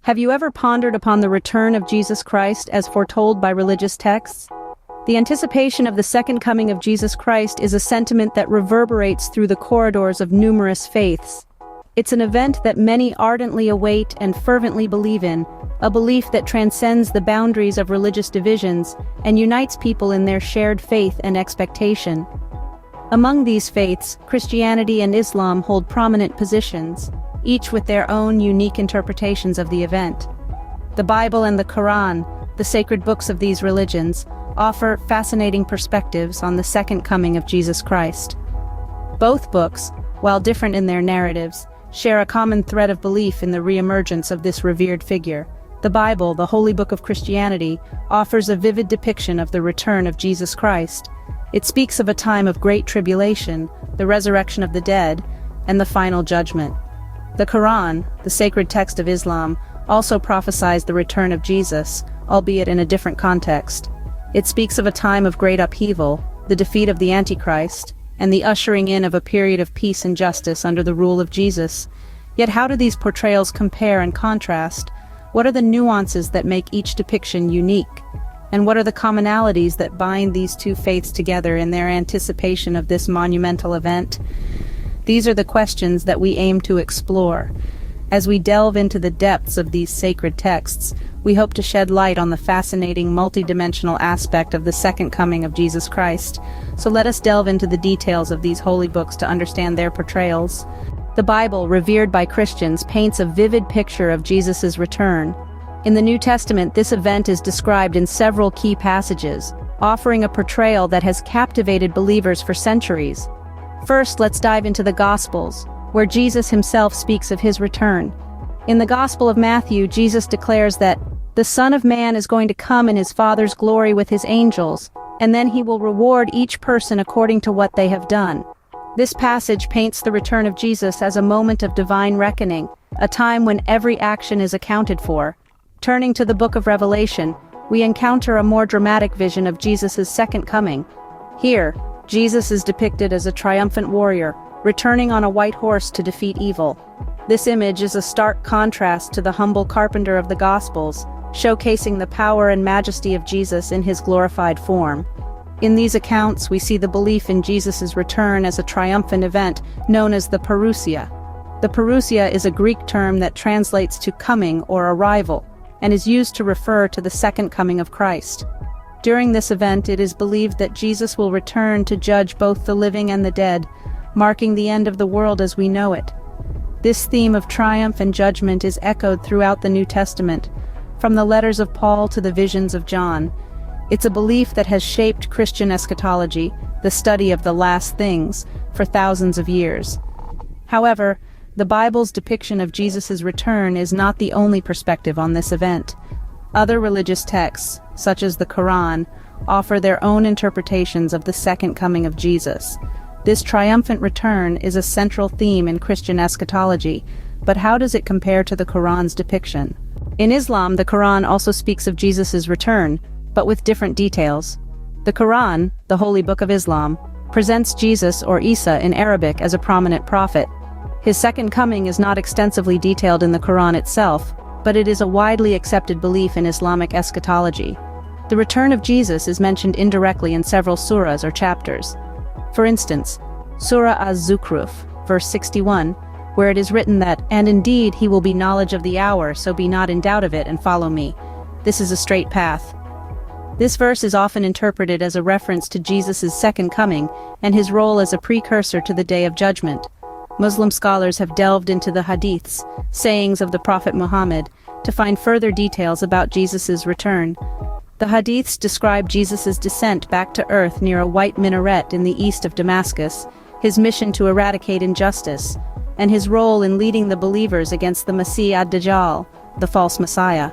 Have you ever pondered upon the return of Jesus Christ as foretold by religious texts? The anticipation of the second coming of Jesus Christ is a sentiment that reverberates through the corridors of numerous faiths. It's an event that many ardently await and fervently believe in, a belief that transcends the boundaries of religious divisions and unites people in their shared faith and expectation. Among these faiths, Christianity and Islam hold prominent positions, each with their own unique interpretations of the event. The Bible and the Quran, the sacred books of these religions, offer fascinating perspectives on the second coming of Jesus Christ. Both books, while different in their narratives, share a common thread of belief in the re-emergence of this revered figure. The Bible, the holy book of Christianity, offers a vivid depiction of the return of Jesus Christ. It speaks of a time of great tribulation, the resurrection of the dead, and the final judgment. The Quran, the sacred text of Islam, also prophesies the return of Jesus, albeit in a different context. It speaks of a time of great upheaval, the defeat of the Antichrist, and the ushering in of a period of peace and justice under the rule of Jesus. Yet how do these portrayals compare and contrast? What are the nuances that make each depiction unique? And what are the commonalities that bind these two faiths together in their anticipation of this monumental event? These are the questions that we aim to explore. As we delve into the depths of these sacred texts, we hope to shed light on the fascinating multidimensional aspect of the second coming of Jesus Christ. So let us delve into the details of these holy books to understand their portrayals. The Bible, revered by Christians, paints a vivid picture of Jesus' return. In the New Testament, this event is described in several key passages, offering a portrayal that has captivated believers for centuries. First, let's dive into the Gospels, where Jesus himself speaks of his return. In the Gospel of Matthew, Jesus declares that the Son of Man is going to come in his Father's glory with his angels, and then he will reward each person according to what they have done. This passage paints the return of Jesus as a moment of divine reckoning, a time when every action is accounted for. Turning to the book of Revelation, we encounter a more dramatic vision of Jesus' second coming. Here, Jesus is depicted as a triumphant warrior, returning on a white horse to defeat evil. This image is a stark contrast to the humble carpenter of the Gospels, showcasing the power and majesty of Jesus in his glorified form. In these accounts, we see the belief in Jesus' return as a triumphant event known as the Parousia. The Parousia is a Greek term that translates to coming or arrival, and is used to refer to the second coming of Christ. During this event, it is believed that Jesus will return to judge both the living and the dead, marking the end of the world as we know it. This theme of triumph and judgment is echoed throughout the New Testament, from the letters of Paul to the visions of John. It's a belief that has shaped Christian eschatology, the study of the last things, for thousands of years. However, the Bible's depiction of Jesus' return is not the only perspective on this event. Other religious texts, such as the Quran, offer their own interpretations of the second coming of Jesus. This triumphant return is a central theme in Christian eschatology, but how does it compare to the Quran's depiction? In Islam, the Quran also speaks of Jesus' return, but with different details. The Quran, the holy book of Islam, presents Jesus or Isa in Arabic as a prominent prophet. His second coming is not extensively detailed in the Quran itself, but it is a widely accepted belief in Islamic eschatology. The return of Jesus is mentioned indirectly in several surahs or chapters. For instance, Surah Az-Zukhruf, verse 61, where it is written that, "And indeed he will be knowledge of the hour, so be not in doubt of it and follow me. This is a straight path." This verse is often interpreted as a reference to Jesus' second coming and his role as a precursor to the Day of Judgment. Muslim scholars have delved into the hadiths, sayings of the Prophet Muhammad, to find further details about Jesus' return. The hadiths describe Jesus' descent back to earth near a white minaret in the east of Damascus, his mission to eradicate injustice, and his role in leading the believers against the Masih ad-Dajjal, the false Messiah.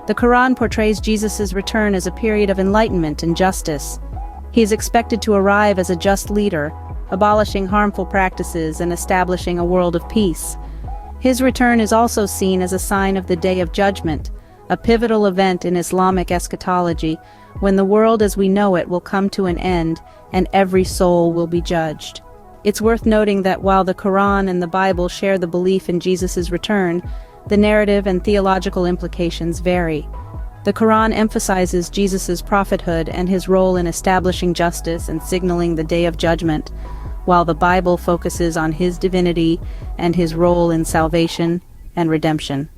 The Quran portrays Jesus' return as a period of enlightenment and justice. He is expected to arrive as a just leader, abolishing harmful practices and establishing a world of peace. His return is also seen as a sign of the Day of Judgment, a pivotal event in Islamic eschatology, when the world as we know it will come to an end and every soul will be judged. It's worth noting that while the Quran and the Bible share the belief in Jesus' return, the narrative and theological implications vary. The Quran emphasizes Jesus' prophethood and his role in establishing justice and signaling the Day of Judgment, while the Bible focuses on his divinity and his role in salvation and redemption.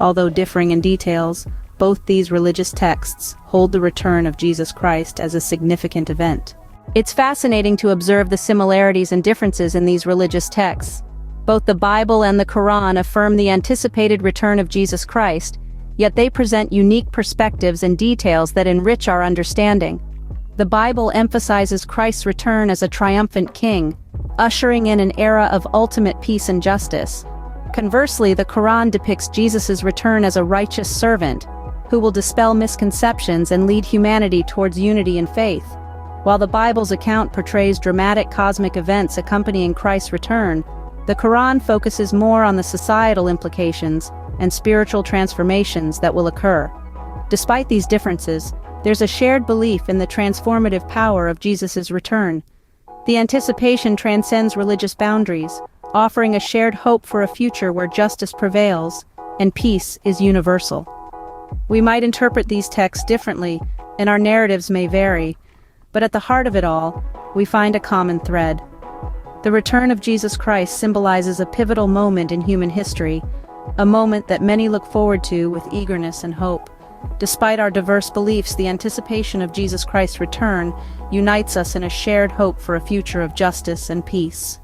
Although differing in details, both these religious texts hold the return of Jesus Christ as a significant event. It's fascinating to observe the similarities and differences in these religious texts. Both the Bible and the Quran affirm the anticipated return of Jesus Christ, yet they present unique perspectives and details that enrich our understanding. The Bible emphasizes Christ's return as a triumphant king, ushering in an era of ultimate peace and justice. Conversely, the Quran depicts Jesus' return as a righteous servant, who will dispel misconceptions and lead humanity towards unity and faith. While the Bible's account portrays dramatic cosmic events accompanying Christ's return, the Quran focuses more on the societal implications and spiritual transformations that will occur. Despite these differences, there's a shared belief in the transformative power of Jesus' return. The anticipation transcends religious boundaries, offering a shared hope for a future where justice prevails and peace is universal. We might interpret these texts differently, and our narratives may vary, but at the heart of it all, we find a common thread. The return of Jesus Christ symbolizes a pivotal moment in human history, a moment that many look forward to with eagerness and hope. Despite our diverse beliefs, the anticipation of Jesus Christ's return unites us in a shared hope for a future of justice and peace.